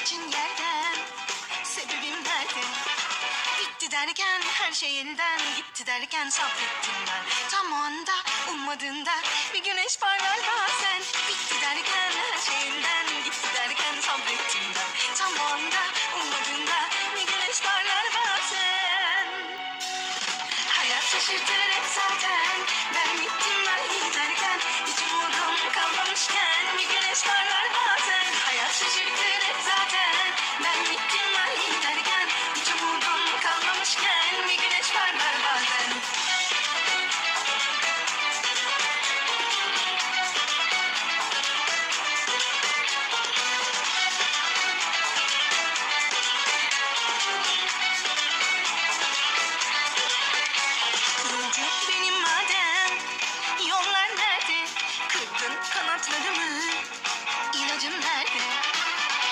için yerden, sebebim nerede? Bitti derken her şey elden gitti derken sabrettim ben. Tam o anda ummadığında bir güneş parlar bazen. Bitti derken her şey elden gitti derken sabrettim ben. Tam o anda ummadığında bir güneş parlar bazen. Hayat şaşırtır hep zaten. Ben gittim ben giderken hiç umudum kalmamışken bir güneş parlar bazen. Hayat şaşırtır hep zaten. Ben gittim ben giderken hiç umudum kalmamışken bir güneş parlar bazen. Yolculuk benim madem, yollar nerede? Kırdın kanatlarımı, ilacım nerede?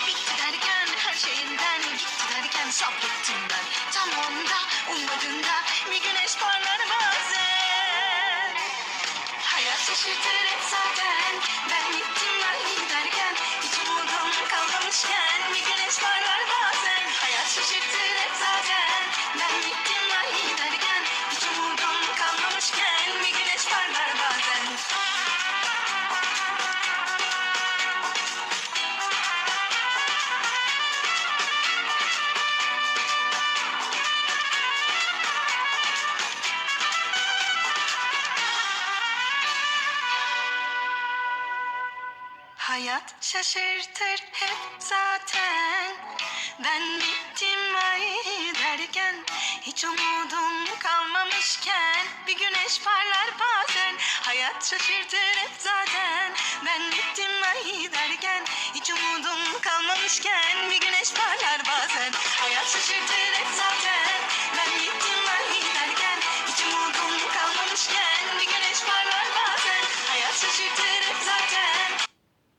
Bitti derken her şeyinden gitti derken sabrettim ben. Tam onda ummadığında bir güneş parlar bazen. Hayat şaşırtır hep zaten. Ben gittim ben giderken hiç umudum kalmamışken bir güneş parlar bazen. Hayat şaşırtır hep zaten. Ben gittim ben giderken hiç umudum kalmamışken bir güneş parlar bazen. Hayat şaşırtır hep zaten. Ben bittim ay derken hiç umudum kalmamışken bir güneş parlar bazen. Hayat şaşırtır hep zaten. Ben bittim ay derken hiç umudum kalmamışken bir güneş parlar bazen. Hayat şaşırtır